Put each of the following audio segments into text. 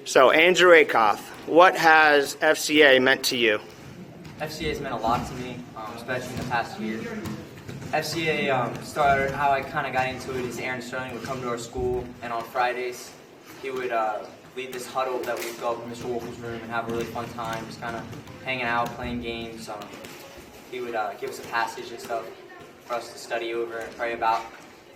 So, Andrew Akoff, what has FCA meant to you? FCA has meant a lot to me, especially in the past year. FCA started how I kind of got into it is Aaron Sterling would come to our school, and on Fridays he would lead this huddle that we'd go up in Mr. Wolf's room and have a really fun time, just kind of hanging out, playing games. He would give us a passage and stuff for us to study over and pray about,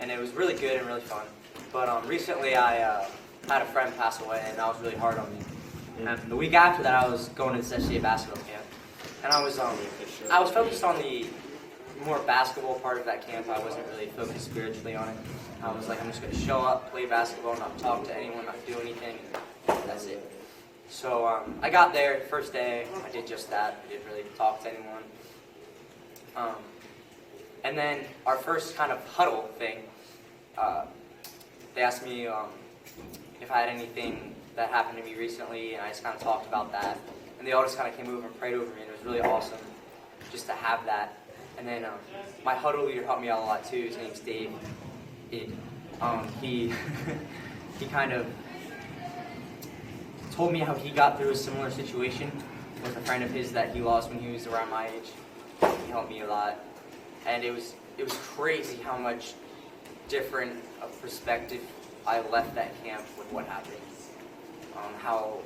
and it was really good and really fun. But recently I had a friend pass away, and that was really hard on me. And the week after that, I was going to this FCA basketball camp, and I was focused on the more basketball part of that camp. I wasn't really focused spiritually on it. I was like, I'm just going to show up, play basketball, not talk to anyone, not do anything, and that's it. So I got there, first day, I did just that. I didn't really talk to anyone. And then our first kind of huddle thing, they asked me if I had anything that happened to me recently, and I just kind of talked about that. And they all just kind of came over and prayed over me, and it was really awesome just to have that. And then my huddle leader helped me out a lot too. His name's Dave. He he kind of told me how he got through a similar situation with a friend of his that he lost when he was around my age. He helped me a lot, and it was crazy how much different a perspective I left that camp with what happened. How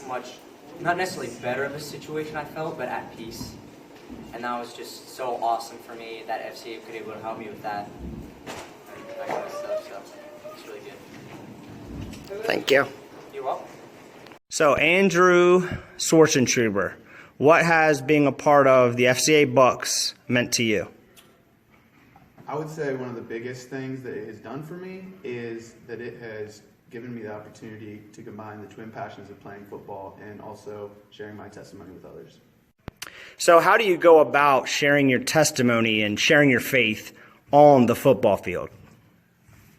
much, not necessarily better of a situation I felt, but at peace. And that was just so awesome for me that FCA could be able to help me with that. And that kind of stuff, so it's really good. Thank you. You're welcome. So, Andrew Schwartzentruber, what has being a part of the FCA Bucks meant to you? I would say one of the biggest things that it has done for me is that it has given me the opportunity to combine the twin passions of playing football and also sharing my testimony with others. So, how do you go about sharing your testimony and sharing your faith on the football field?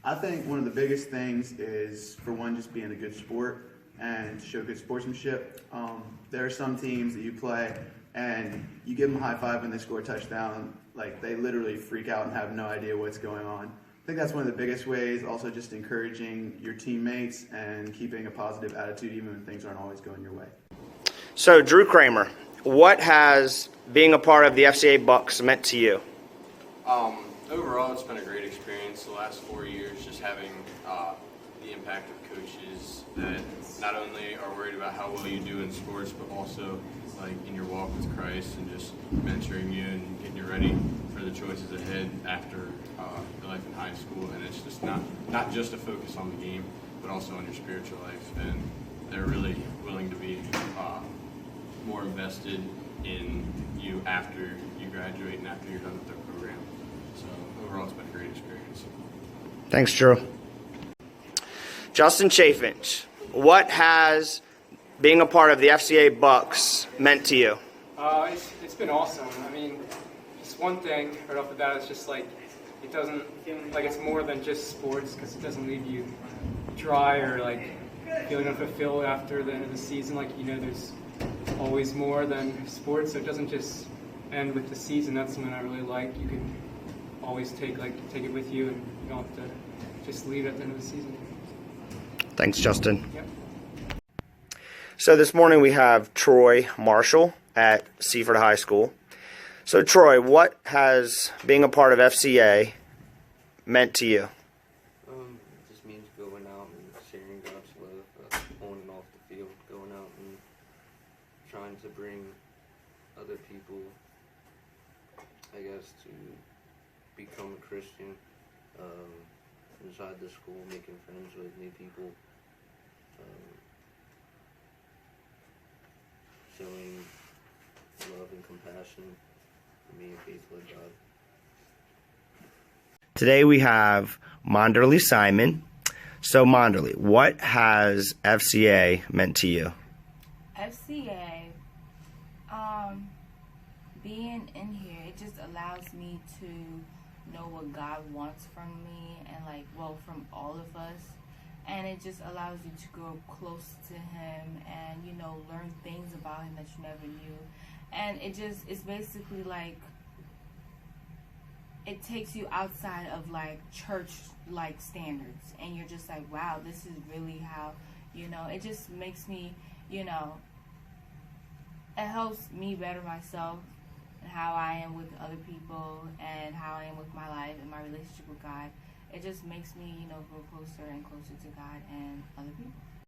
I think one of the biggest things is, for one, just being a good sport and to show good sportsmanship. There are some teams that you play and you give them a high five when they score a touchdown, like they literally freak out and have no idea what's going on. I think that's one of the biggest ways. Also, just encouraging your teammates and keeping a positive attitude even when things aren't always going your way. So, Drew Kramer, what has being a part of the FCA Bucks meant to you? Overall, it's been a great experience the last 4 years, just having the impact of coaches that not only are worried about how well you do in sports, but also like in your walk with Christ and just mentoring you and getting you ready for the choices ahead after your life in high school. And it's just not just a focus on the game, but also on your spiritual life. And they're really willing to be more invested in you after you graduate and after you're done with their program. So overall, it's been a great experience. Thanks, Drew. Justin Chaffinch, what has being a part of the FCA Bucks meant to you? It's been awesome. I mean, just one thing right off the bat is just like it doesn't like it's more than just sports because it doesn't leave you dry or like feeling unfulfilled after the end of the season. Like there's always more than sports, so it doesn't just end with the season. That's something I really like. You can always take it with you, and you don't have to just leave it at the end of the season. Thanks, Justin. Yep. So this morning we have Troy Marshall at Seaford High School. So Troy, what has being a part of FCA meant to you? It just means going out and sharing God's love on and off the field, going out and trying to bring other people, I guess, to become a Christian inside the school, making friends with new people, showing love and compassion, and being faithful to God. Today we have Monderly Simon. So Monderly, what has FCA meant to you? FCA, being in here, it just allows me to know what God wants from me and from all of us. And it just allows you to grow close to Him and, learn things about Him that you never knew. And it's basically it takes you outside of church standards, and you're just like, wow, this is really how You know, it just makes me, you know, it helps me better myself and how I am with other people and how I am with my life and my relationship with God. It just makes me, you know, grow closer and closer to God and other people.